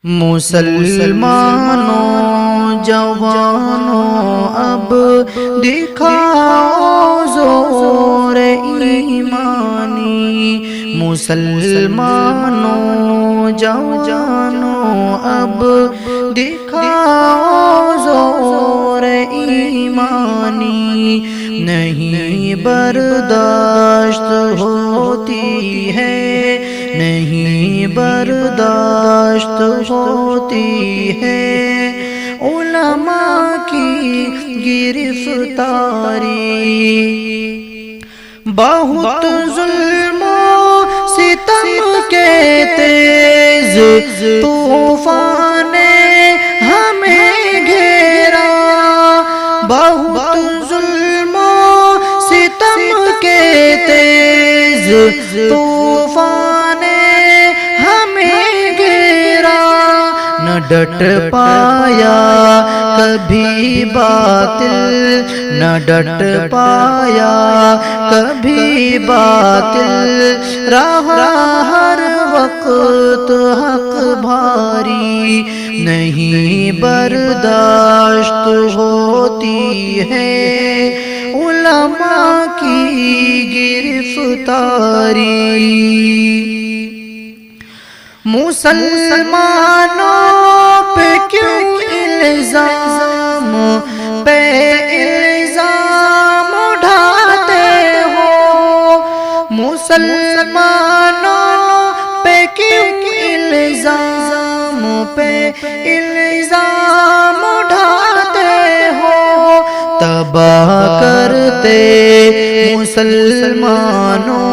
مسلمانوں جوانوں اب دکھاؤ زور ایمانی، مسلمانوں جوانوں اب دکھاؤ زور ایمانی، نہیں برداشت ہوتی ہے، نہیں برداشت ہوتی ہے علماء کی گرفتاری، بہت ظلم و ستم کے تیز طوفان نے ہمیں گھیرا، بہت ظلم و ستم کے تیز طوفان نے ہمیں گھیرا، نہ ڈٹ پایا کبھی باطل، نہ ڈٹ پایا کبھی باطل، رہا ہر وقت حق بھاری، نہیں برداشت ہوتی ہے علماء کی گرفتاری، مسلمانوں پہ کیوں الزام پہ الزام اٹھاتے ہو، مسلمانوں پہ کیوں الزام پہ الزام اٹھاتے ہو، تباہ کرتے مسلمانوں،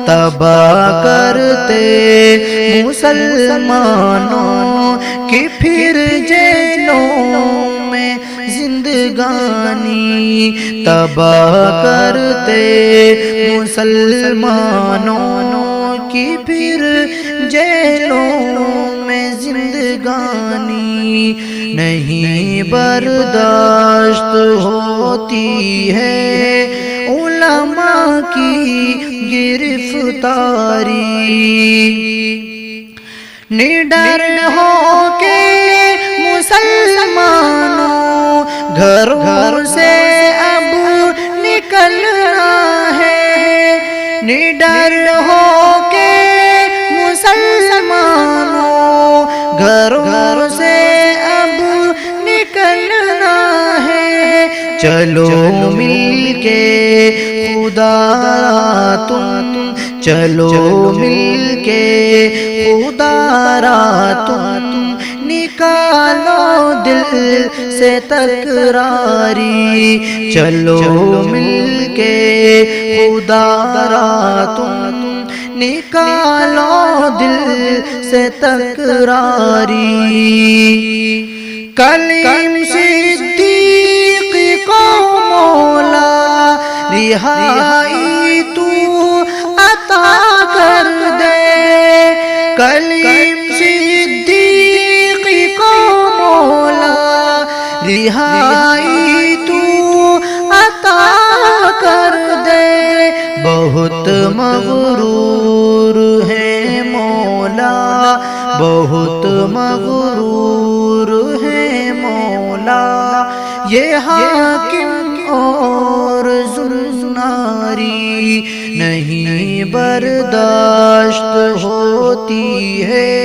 تباہ کرتے مسلمانوں کی پھر جیلوں میں زندگانی، تباہ کرتے مسلمانوں کی پھر جیلوں میں زندگانی، نہیں برداشت ہوتی ہے علماء کی گرفتاری، نڈر ہو کے مسلمانوں گھروں سے اب نکلنا ہے، نڈر ہو کے مسلمانوں گھروں سے اب نکلنا ہے، چلو مل کے خدا را تم، چلو مل کے خدا را تم، نکالو دل سے تکراری، چلو مل کے خدا را تم، نکالو دل سے تکراری، کلیم صدیق کو مولا رہائی تو عطا کر دے، کلیم صدیق کو مولا رہائی تو عطا کر دے، بہت مغرور ہے مولا، بہت مغرور ہے مولا، یہ حاکم اور ذوالناری، نہیں برداشت ہوتی ہے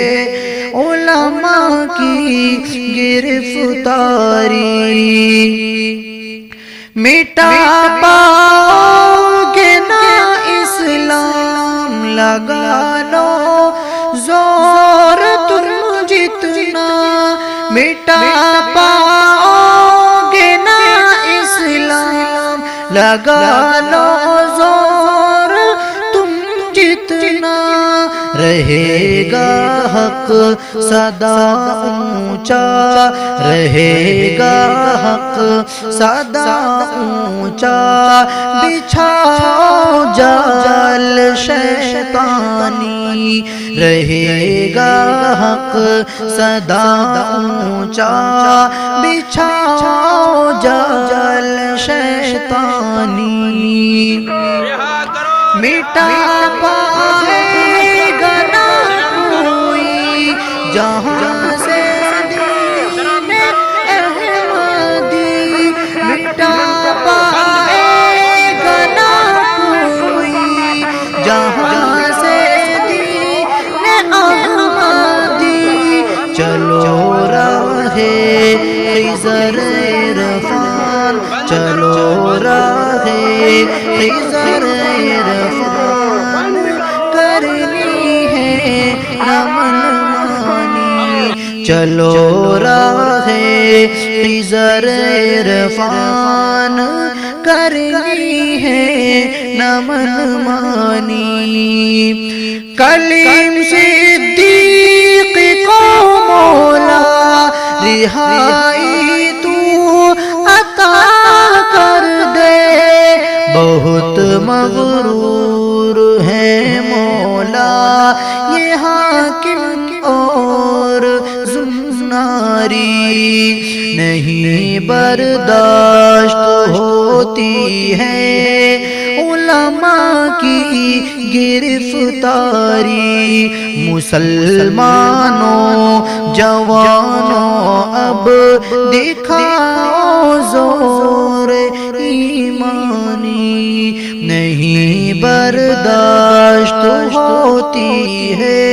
علماء کی گرفتاری، مٹا پاؤ گے نا اسلام، لگا لو زور تم جتنا، مٹا پاؤ گے نا اسلام، لگا لو زور تم جتنا، رہے گا حق سدا اونچا، رہے گا حق سدا اونچا، بچھاؤ جال شیطانی، رہے گا حق سدا اونچا، بچھاؤ جال شیطانی، مٹا پائے گا نہ کوئی جہاں چلو راہ خضر عرفان، چلو راہ خضر عرفان، کرنی ہے نہ منمانی، چلو راہ خضر عرفان، کرنی ہے نہ منمانی۔ کلیم صدیق کو مولا رہائی تو عطا کر دے، بہت مغرور ہے مولا یہ حاکم اور زناری، نہیں برداشت ہوتی ہے علماء کی گرفتاری، مسلمانوں جوانوں اب دکھاؤ زور ایمانی، نہیں برداشت ہوتی ہے